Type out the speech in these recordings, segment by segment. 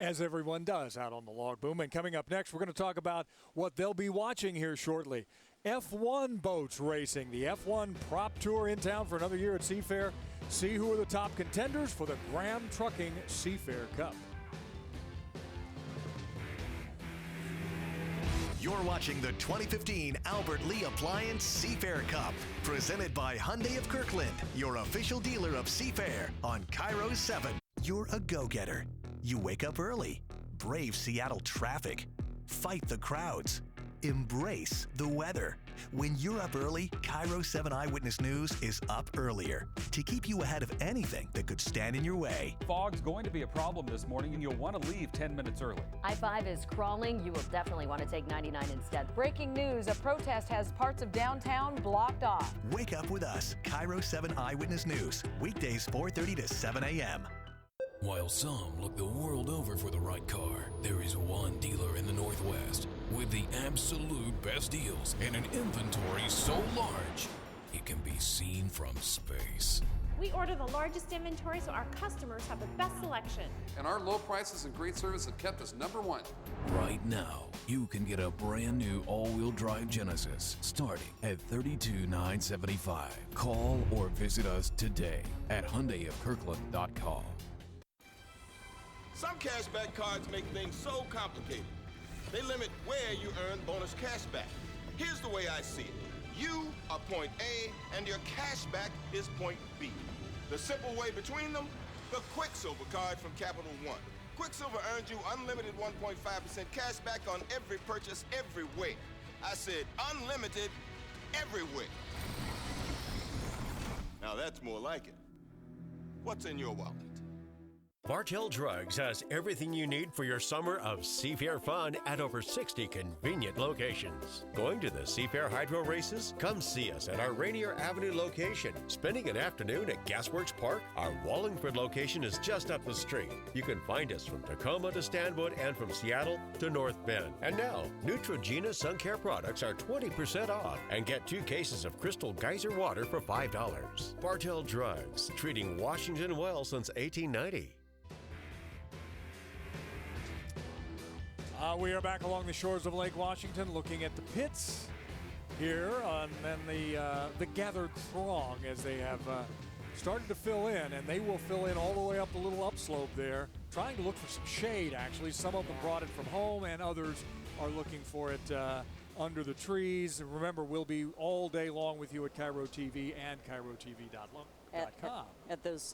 As everyone does out on the log boom. And coming up next, we're going to talk about what they'll be watching here shortly. F1 boats racing. The F1 Prop Tour in town for another year at Seafair. See who are the top contenders for the Graham Trucking Seafair Cup. You're watching the 2015 Albert Lee Appliance Seafair Cup, presented by Hyundai of Kirkland, your official dealer of Seafair on Cairo 7. You're a go-getter. You wake up early, brave Seattle traffic, fight the crowds, embrace the weather. When you're up early, Cairo 7 Eyewitness News is up earlier to keep you ahead of anything that could stand in your way. Fog's going to be a problem this morning, and you'll want to leave 10 minutes early. I-5 is crawling. You will definitely want to take 99 instead. Breaking news, a protest has parts of downtown blocked off. Wake up with us, Cairo 7 Eyewitness News, weekdays 4:30 to 7 a.m. While some look the world over for the right car, there is one dealer in the Northwest with the absolute best deals and an inventory so large it can be seen from space. We order the largest inventory so our customers have the best selection. And our low prices and great service have kept us #1. Right now, you can get a brand new all-wheel drive Genesis starting at $32,975. Call or visit us today at HyundaiofKirkland.com. Some cashback cards make things so complicated. They limit where you earn bonus cashback. Here's the way I see it. You are point A and your cashback is point B. The simple way between them, the Quicksilver card from Capital One. Quicksilver earns you unlimited 1.5% cashback on every purchase everywhere. I said unlimited everywhere. Now that's more like it. What's in your wallet? Bartell Drugs has everything you need for your summer of Seafair fun at over 60 convenient locations. Going to the Seafair Hydro races? Come see us at our Rainier Avenue location. Spending an afternoon at Gasworks Park? Our Wallingford location is just up the street. You can find us from Tacoma to Stanwood and from Seattle to North Bend. And now, Neutrogena Sun Care products are 20% off and get 2 cases of Crystal Geyser water for $5. Bartell Drugs, treating Washington well since 1890. We are back along the shores of Lake Washington looking at the pits here and then the gathered throng as they have started to fill in, and they will fill in all the way up the little upslope there, trying to look for some shade actually. Some of them brought it from home and others are looking for it under the trees. And remember, we'll be all day long with you at Cairo TV and CairoTV.com.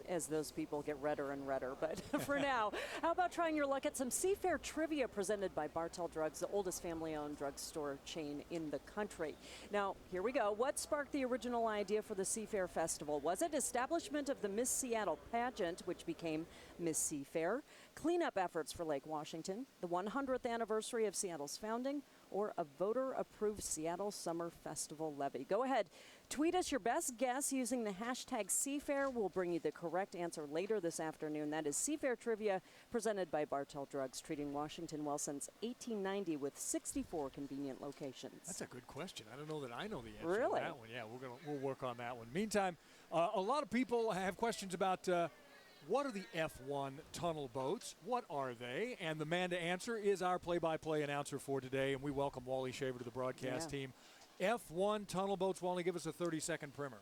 As those people get redder and redder. But for now, how about trying your luck at some Seafair trivia presented by Bartell Drugs, the oldest family-owned drugstore chain in the country. Now, here we go. What sparked the original idea for the Seafair Festival? Was it establishment of the Miss Seattle pageant, which became Miss Seafair, cleanup efforts for Lake Washington, the 100th anniversary of Seattle's founding, or a voter-approved Seattle Summer Festival levy? Go ahead. Tweet us your best guess using the hashtag Seafair. We'll bring you the correct answer later this afternoon. That is Seafair Trivia presented by Bartell Drugs, treating Washington well since 1890 with 64 convenient locations. That's a good question. I don't know that I know the answer really? to that one. Yeah, we'll work on that one. Meantime, a lot of people have questions about what are the F1 tunnel boats? What are they? And the man to answer is our play-by-play announcer for today, and we welcome Wally Shaver to the broadcast team. F1 tunnel boats, Wally, give us a 30-second primer.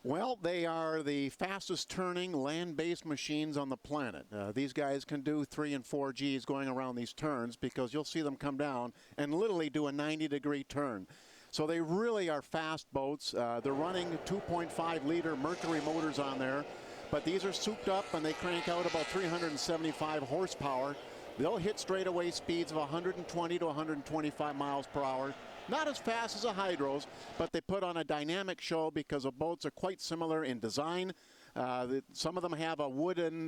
Well, they are the fastest turning land-based machines on the planet. These guys can do 3 and 4 Gs going around these turns because you'll see them come down and literally do a 90-degree turn. So they really are fast boats. They're running 2.5-liter Mercury motors on there, but these are souped up and they crank out about 375 horsepower. They'll hit straightaway speeds of 120 to 125 miles per hour. Not as fast as the hydros, but they put on a dynamic show because the boats are quite similar in design. Some of them have a wooden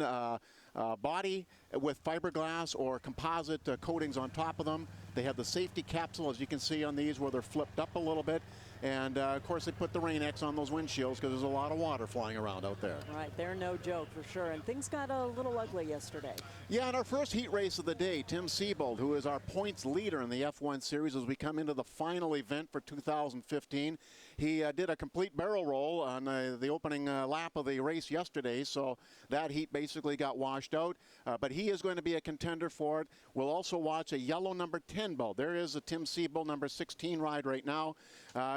body with fiberglass or composite coatings on top of them. They have the safety capsule, as you can see on these, where they're flipped up a little bit. And, of course, they put the Rain-X on those windshields because there's a lot of water flying around out there. Right, they're no joke for sure. And things got a little ugly yesterday. Yeah, in our first heat race of the day, Tim Siebold, who is our points leader in the F1 series as we come into the final event for 2015, he did a complete barrel roll on the opening lap of the race yesterday, so that heat basically got washed out. But he is going to be a contender for it. We'll also watch a yellow number 10 boat. There is a Tim Siebold number 16 ride right now.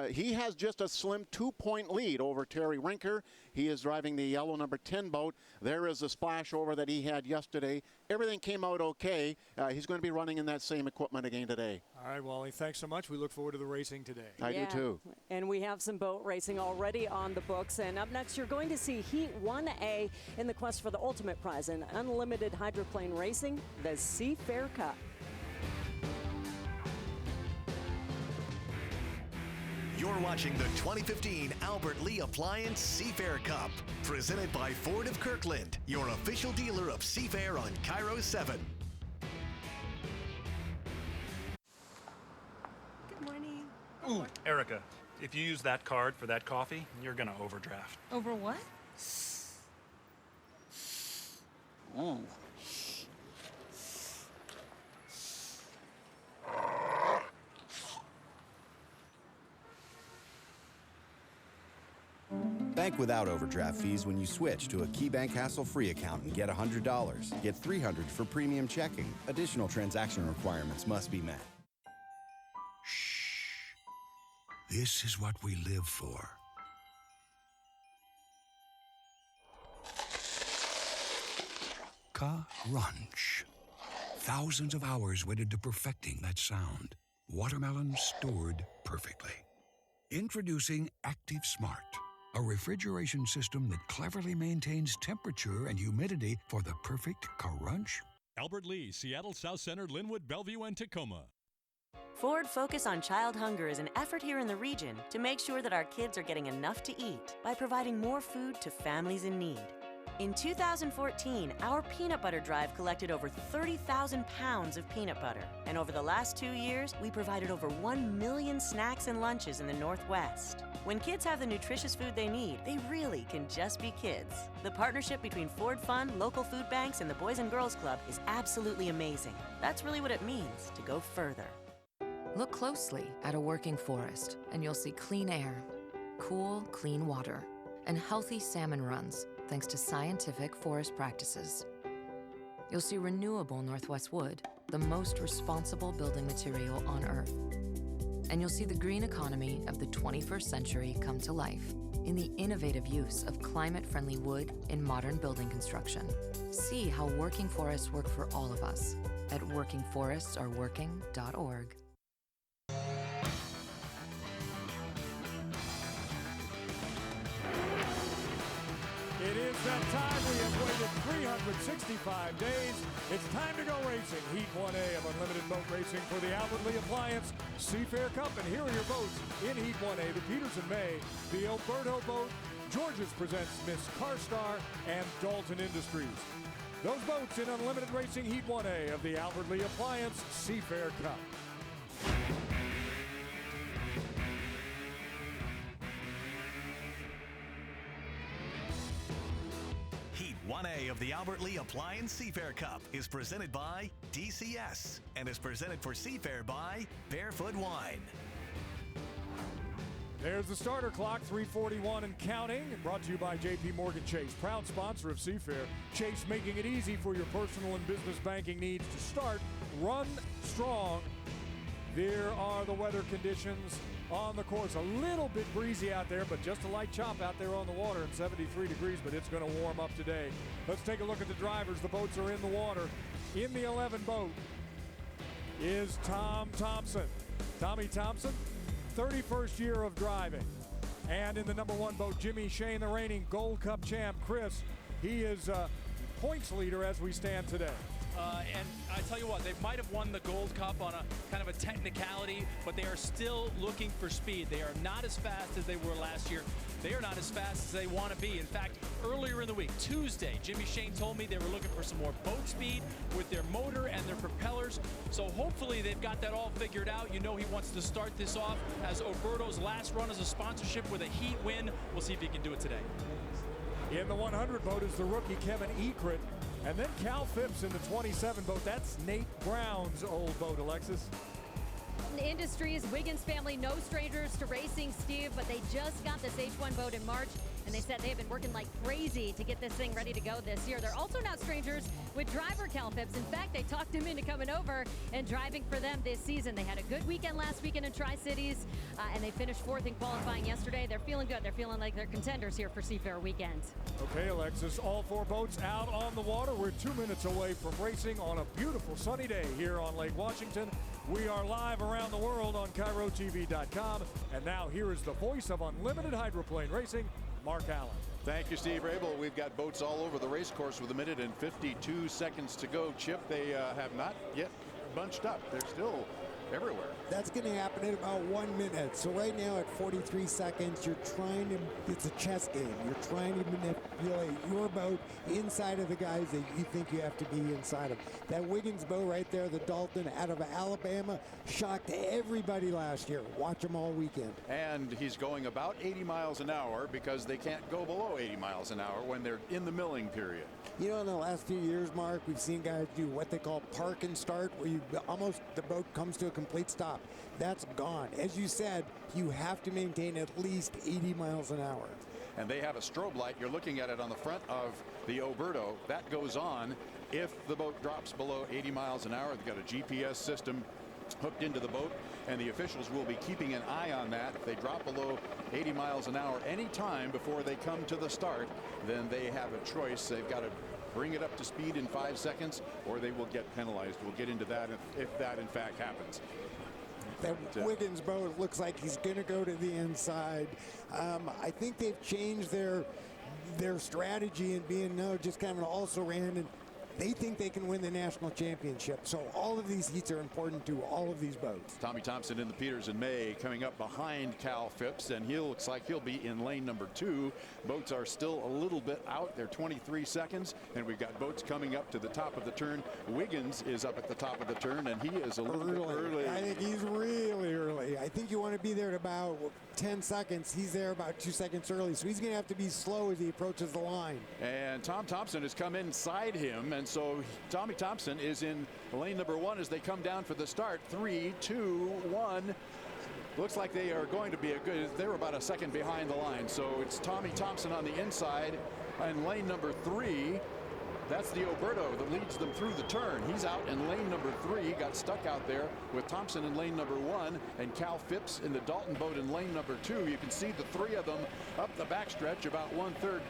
He has just a slim 2-point lead over Terry Rinker. He is driving the yellow number 10 boat. There is a splash over that he had yesterday. Everything came out okay. He's going to be running in that same equipment again today. All right, Wally, thanks so much. We look forward to the racing today. I do too. And we have some boat racing already on the books. And up next, you're going to see Heat 1A in the quest for the ultimate prize in unlimited hydroplane racing, the Seafair Cup. You're watching the 2015 Albert Lee Appliance Seafair Cup, presented by Ford of Kirkland, your official dealer of Seafair on Cairo 7. Good morning. Ooh, Erica, if you use that card for that coffee, you're gonna overdraft. Over what? Ooh. Bank without overdraft fees when you switch to a KeyBank hassle-free account and get $100. Get $300 for premium checking. Additional transaction requirements must be met. This is what we live for. Crunch. Thousands of hours went into perfecting that sound. Watermelon stored perfectly. Introducing Active Smart, a refrigeration system that cleverly maintains temperature and humidity for the perfect crunch. Albert Lee, Seattle South Center, Linwood, Bellevue, and Tacoma. Ford Focus on Child Hunger is an effort here in the region to make sure that our kids are getting enough to eat by providing more food to families in need. In 2014, our peanut butter drive collected over 30,000 pounds of peanut butter. And over the last 2 years, we provided over 1 million snacks and lunches in the Northwest. When kids have the nutritious food they need, they really can just be kids. The partnership between Ford Fund, local food banks, and the Boys and Girls Club is absolutely amazing. That's really what it means to go further. Look closely at a working forest, and you'll see clean air, cool, clean water, and healthy salmon runs, thanks to scientific forest practices. You'll see renewable Northwest wood, the most responsible building material on Earth. And you'll see the green economy of the 21st century come to life in the innovative use of climate-friendly wood in modern building construction. See how working forests work for all of us at workingforests.org. It is that time. We have waited 365 days. It's time to go racing. Heat 1A of unlimited boat racing for the Albert Lee Appliance Seafair Cup. And here are your boats in Heat 1A. The Peterson May, the Alberto boat, Georges presents Miss Carstar, and Dalton Industries. Those boats in unlimited racing Heat 1A of the Albert Lee Appliance Seafair Cup. Heat 1A of the Albert Lee Appliance Seafair Cup is presented by DCS and is presented for Seafair by Barefoot Wine. There's the starter clock, 3:41 and counting. Brought to you by J.P. Morgan Chase, proud sponsor of Seafair. Chase, making it easy for your personal and business banking needs to start. Run strong. There are the weather conditions on the course. A little bit breezy out there, but just a light chop out there on the water and 73 degrees, but it's going to warm up today. Let's take a look at the drivers. The boats are in the water. In the 11 boat is Tom Thompson. Tommy Thompson, 31st year of driving. And in the number 1 boat, Jimmy Shane, the reigning Gold Cup champ. Chris, he is points leader as we stand today. And I tell you what, they might have won the Gold Cup on a kind of a technicality, but they are still looking for speed. They are not as fast as they were last year. They are not as fast as they want to be. In fact, earlier in the week, Tuesday, Jimmy Shane told me they were looking for some more boat speed with their motor and their propellers. So hopefully they've got that all figured out. You know he wants to start this off as Oberto's last run as a sponsorship with a heat win. We'll see if he can do it today. In the 100 boat is the rookie Kevin Ekrit. And then Cal Phipps in the 27 boat. That's Nate Brown's old boat, Alexis. The Industries, Wiggins family, no strangers to racing, Steve, but they just got this H1 boat in March, and they said they have been working like crazy to get this thing ready to go this year. They're also not strangers with driver Cal Phipps. In fact, they talked him into coming over and driving for them this season. They had a good weekend last weekend in Tri-Cities, and they finished fourth in qualifying yesterday. They're feeling good. They're feeling like they're contenders here for Seafair weekend. Okay, Alexis, all 4 boats out on the water. We're 2 minutes away from racing on a beautiful sunny day here on Lake Washington. We are live around the world on KairoTV.com. And now here is the voice of unlimited hydroplane racing, Mark Allen. Thank you, Steve Rabel. We've got boats all over the race course with 1 minute and 52 seconds to go. Chip, they have not yet bunched up. They're still everywhere. That's going to happen in about 1 minute. So right now at 43 seconds, you're trying to, it's a chess game. You're trying to manipulate your boat inside of the guys that you think you have to be inside of. That Wiggins boat right there, the Dalton out of Alabama, shocked everybody last year. Watch them all weekend. And he's going about 80 miles an hour because they can't go below 80 miles an hour when they're in the milling period. You know, in the last few years, Mark, we've seen guys do what they call park and start, where you almost the boat comes to a complete stop. That's gone. As you said, you have to maintain at least 80 miles an hour. And they have a strobe light. You're looking at it on the front of the Oberto. That goes on if the boat drops below 80 miles an hour. They've got a GPS system hooked into the boat, and the officials will be keeping an eye on that. If they drop below 80 miles an hour any time before they come to the start, then they have a choice. They've got to bring it up to speed in 5 seconds, or they will get penalized. We'll get into that if that in fact happens. That Wiggins boat looks like he's going to go to the inside. I think they've changed their strategy and being just kind of an also-ran, and they think they can win the national championship. So all of these heats are important to all of these boats. Tommy Thompson in the Peters and May coming up behind Cal Phipps, and he looks like he'll be in lane number 2. Boats are still a little bit out. They're 23 seconds, and we've got boats coming up to the top of the turn. Wiggins is up at the top of the turn, and he is a little bit early. I think he's really early. I think you want to be there at about 10 seconds. He's there about 2 seconds early, so he's going to have to be slow as he approaches the line. And Tom Thompson has come inside him, and so Tommy Thompson is in lane number 1 as they come down for the start. 3, 2, 1. Looks like they are going to be they're about a second behind the line. So it's Tommy Thompson on the inside in lane number 3. That's the Oberto that leads them through the turn. He's out in lane number 3, got stuck out there with Thompson in lane number 1 and Cal Phipps in the Dalton boat in lane number 2. You can see the 3 of them up the backstretch about 1/3.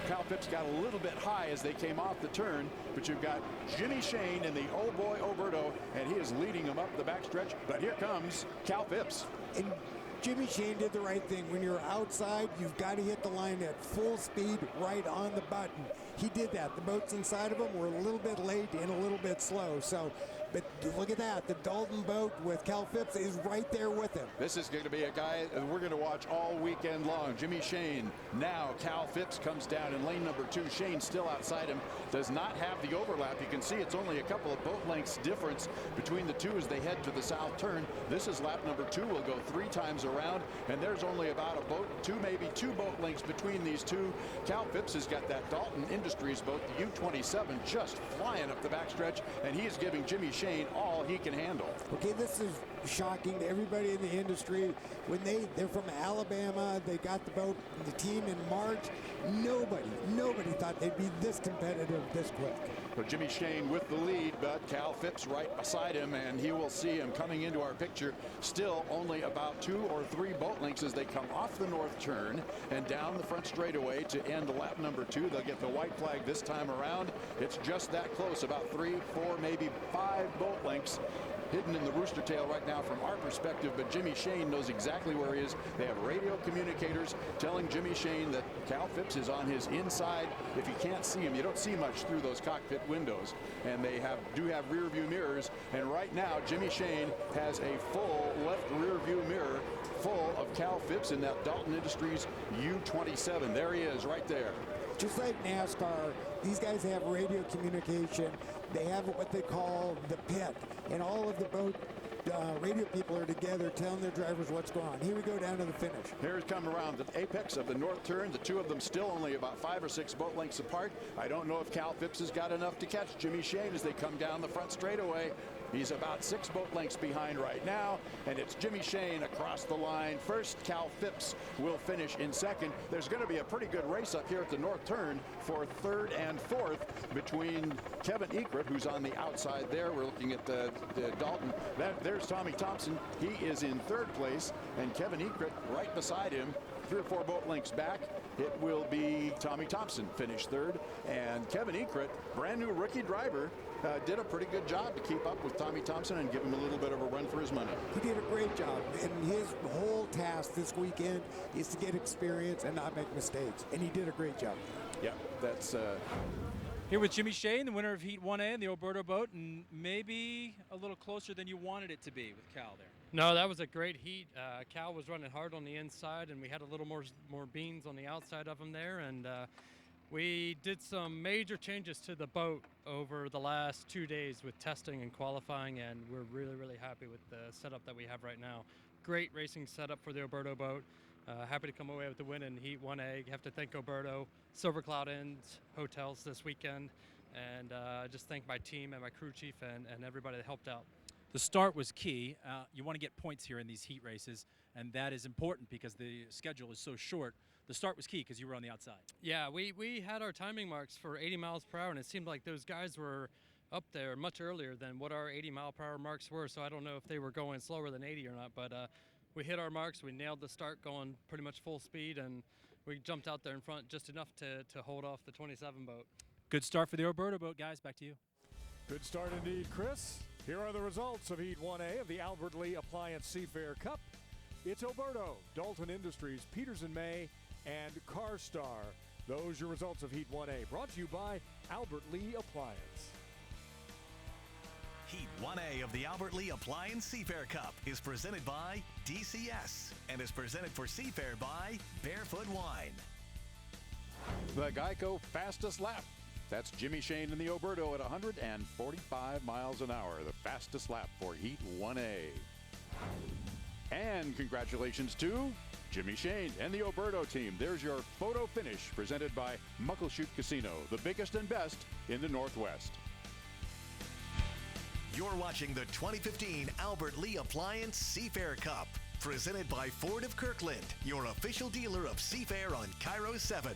Cal Phipps got a little bit high as they came off the turn, but you've got Jimmy Shane in the old boy Oberto, and he is leading them up the backstretch. But here comes Cal Phipps. And Jimmy Shane did the right thing. When you're outside, you've got to hit the line at full speed right on the button. He did that. The boats inside of him were a little bit late and a little bit slow. But look at that. The Dalton boat with Cal Phipps is right there with him. This is going to be a guy that we're going to watch all weekend long. Jimmy Shane. Now Cal Phipps comes down in lane number 2. Shane still outside him. Does not have the overlap. You can see it's only a couple of boat lengths difference between the two as they head to the south turn. This is lap number 2. We'll go 3 times around, and there's only about a boat, maybe two boat lengths between these two. Cal Phipps has got that Dalton Industries boat, the U-27, just flying up the backstretch, and he is giving Jimmy Shane all he can handle. Okay, this is shocking to everybody in the industry. When they're from Alabama, they got the boat, the team in March. Nobody thought they'd be this competitive this quick. So Jimmy Shane with the lead, but Cal Phipps right beside him, and he will see him coming into our picture. Still only about 2 or 3 boat lengths as they come off the north turn and down the front straightaway to end lap number 2. They'll get the white flag this time around. It's just that close, about 3, 4, maybe 5 boat lengths hidden in the rooster tail right now from our perspective, but Jimmy Shane knows exactly where he is. They have radio communicators telling Jimmy Shane that Cal Phipps is on his inside. If you can't see him, you don't see much through those cockpit windows, and they do have rear view mirrors, and right now Jimmy Shane has a full left rear view mirror full of Cal Phipps in that Dalton Industries U-27. There he is right there. Just like NASCAR, these guys have radio communication. They have what they call the pit, and all of the boat radio people are together telling their drivers what's going on. Here we go down to the finish. Here's come around the apex of the north turn. The two of them still only about 5 or 6 boat lengths apart. I don't know if Cal Phipps has got enough to catch Jimmy Shane as they come down the front straightaway. He's about 6 boat lengths behind right now, and it's Jimmy Shane across the line first. Cal Phipps will finish in second. There's going to be a pretty good race up here at the north turn for third and fourth between Kevin Eckert, who's on the outside there. We're looking at the Dalton. There's Tommy Thompson. He is in third place, and Kevin Eckert right beside him. 3 or 4 boat lengths back, it will be Tommy Thompson finish third, and Kevin Eckert, brand new rookie driver, did a pretty good job to keep up with Tommy Thompson and give him a little bit of a run for his money. He did a great job, and his whole task this weekend is to get experience and not make mistakes, and he did a great job. Yeah, that's here with Jimmy Shane, the winner of Heat 1A in the Alberto boat, and maybe a little closer than you wanted it to be with Cal there. No, that was a great heat. Cal was running hard on the inside, and we had a little more beans on the outside of him there, and we did some major changes to the boat over the last 2 days with testing and qualifying, and we're really, really happy with the setup that we have right now. Great racing setup for the Alberto boat. Happy to come away with the win in Heat 1A. Have to thank Alberto, Silver Cloud Inns Hotels this weekend, and just thank my team and my crew chief and everybody that helped out. The start was key. You want to get points here in these heat races, and that is important because the schedule is so short. The start was key because you were on the outside. Yeah, we had our timing marks for 80 miles per hour, and it seemed like those guys were up there much earlier than what our 80 mile per hour marks were, so I don't know if they were going slower than 80 or not, but we hit our marks. We nailed the start going pretty much full speed, and we jumped out there in front just enough to hold off the 27 boat. Good start for the Alberto boat, guys. Back to you. Good start indeed, Chris. Here are the results of Heat 1A of the Albert Lee Appliance Seafair Cup. It's Alberto, Dalton Industries, Peters & May, and CarStar. Those are your results of Heat 1A, brought to you by Albert Lee Appliance. Heat 1A of the Albert Lee Appliance Seafair Cup is presented by DCS and is presented for Seafair by Barefoot Wine. The Geico fastest lap. That's Jimmy Shane in the Alberto at 145 miles an hour, the fastest lap for Heat 1A. And congratulations to Jimmy Shane and the Alberto team. There's your photo finish presented by Muckleshoot Casino, the biggest and best in the Northwest. You're watching the 2015 Albert Lee Appliance Seafair Cup, presented by Ford of Kirkland, your official dealer of Seafair on Cairo 7.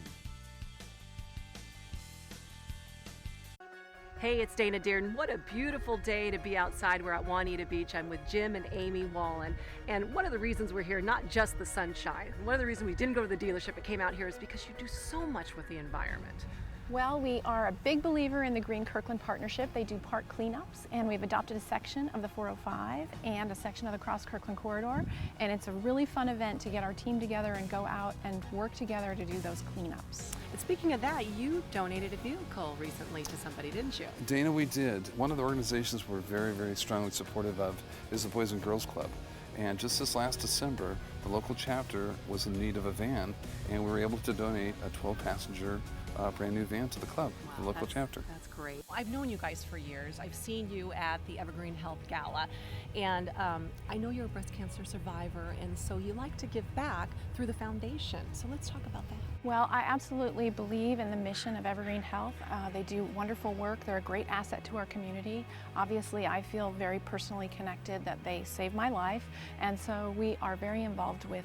Hey, it's Dana Dearden. What a beautiful day to be outside. We're at Juanita Beach. I'm with Jim and Amy Wallen. And one of the reasons we're here, not just the sunshine, one of the reasons we didn't go to the dealership but came out here is because you do so much with the environment. Well, we are a big believer in the Green Kirkland Partnership. They do park cleanups, and we've adopted a section of the 405 and a section of the Cross Kirkland Corridor. And it's a really fun event to get our team together and go out and work together to do those cleanups. And speaking of that, you donated a vehicle recently to somebody, didn't you? Dana, we did. One of the organizations we're very, very strongly supportive of is the Boys and Girls Club. And just this last December, the local chapter was in need of a van, and we were able to donate a 12-passenger brand new van to the club, the local chapter. That's great. I've known you guys for years. I've seen you at the Evergreen Health Gala, and I know you're a breast cancer survivor, and so you like to give back through the foundation. So let's talk about that. Well, I absolutely believe in the mission of Evergreen Health. They do wonderful work. They're a great asset to our community. Obviously, I feel very personally connected that they saved my life, and so we are very involved with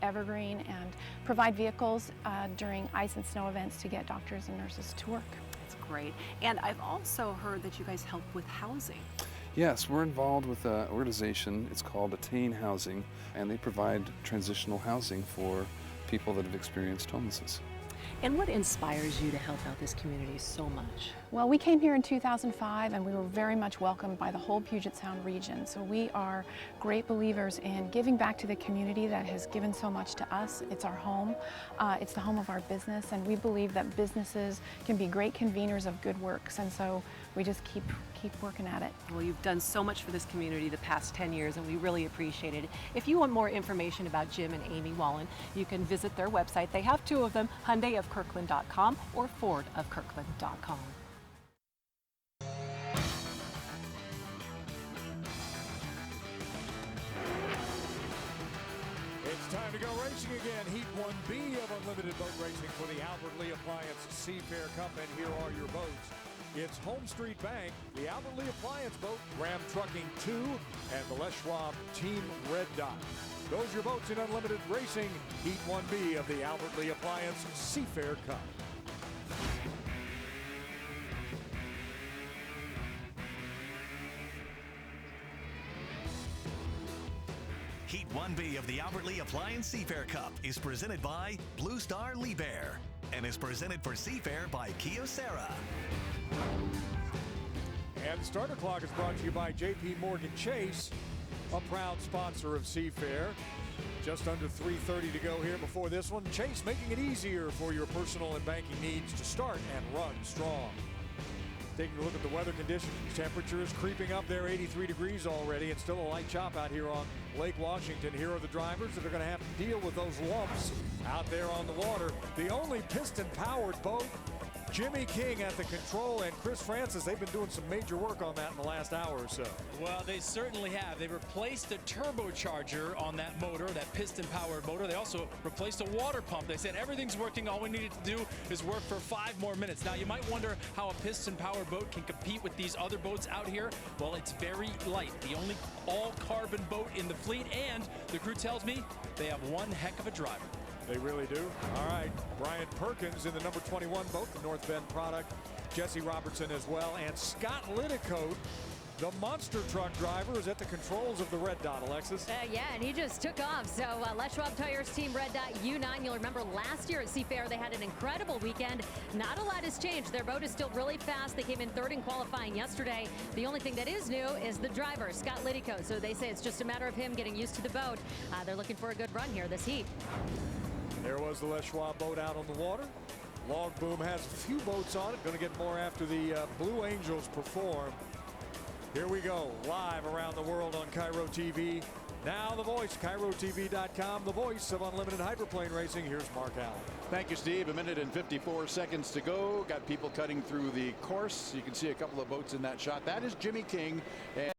Evergreen and provide vehicles during ice and snow events to get doctors and nurses to work. That's great. And I've also heard that you guys help with housing. Yes, we're involved with an organization. It's called Attain Housing, and they provide transitional housing for people that have experienced homelessness. And what inspires you to help out this community so much? Well, we came here in 2005 and we were very much welcomed by the whole Puget Sound region. So we are great believers in giving back to the community that has given so much to us. It's our home, it's the home of our business, and we believe that businesses can be great conveners of good works, and so we just keep working at it. Well, you've done so much for this community the past 10 years, and we really appreciate it. If you want more information about Jim and Amy Wallen, you can visit their website. They have two of them, HyundaiofKirkland.com or FordofKirkland.com. are racing again. Heat 1B of unlimited boat racing for the Albert Lee Appliance Seafair Cup, and here are your boats. It's Home Street Bank, the Albert Lee Appliance boat, Ram Trucking 2, and the Les Schwab Team Red Dot. Those are your boats in unlimited racing. Heat 1B of the Albert Lee Appliance Seafair Cup. Heat 1B of the Albert Lee Appliance Seafair Cup is presented by Blue Star Liebherr and is presented for Seafair by Kyocera. And Starter Clock is brought to you by J.P. Morgan Chase, a proud sponsor of Seafair. Just under 3:30 to go here before this one. Chase making it easier for your personal and banking needs to start and run strong. Taking a look at the weather conditions, temperature is creeping up there, 83 degrees already, and still a light chop out here on Lake Washington. Here are the drivers that are going to have to deal with those lumps out there on the water. The only piston-powered boat, Jimmy King at the control, and Chris Francis. They've been doing some major work on that in the last hour or so. Well, they certainly have. They replaced a turbocharger on that motor, that piston-powered motor. They also replaced a water pump. They said everything's working. All we needed to do is work for 5 more minutes. Now, you might wonder how a piston-powered boat can compete with these other boats out here. Well, it's very light. The only all-carbon boat in the fleet, and the crew tells me they have one heck of a driver. They really do. All right, Brian Perkins in the number 21 boat, the North Bend product. Jesse Robertson as well. And Scott Lidicote, the monster truck driver, is at the controls of the Red Dot, Alexis. Yeah, and he just took off. So Les Schwab Tires Team Red Dot U9. You'll remember last year at Seafair, they had an incredible weekend. Not a lot has changed. Their boat is still really fast. They came in 3rd in qualifying yesterday. The only thing that is new is the driver, Scott Lidicote. So they say it's just a matter of him getting used to the boat. They're looking for a good run here this heat. There was the Les Schwab boat out on the water. Log Boom has a few boats on it. Going to get more after the Blue Angels perform. Here we go, live around the world on Cairo TV. Now the voice, CairoTV.com, the voice of unlimited hydroplane racing. Here's Mark Allen. Thank you, Steve. 1:54 to go. Got people cutting through the course. You can see a couple of boats in that shot. That is Jimmy King. And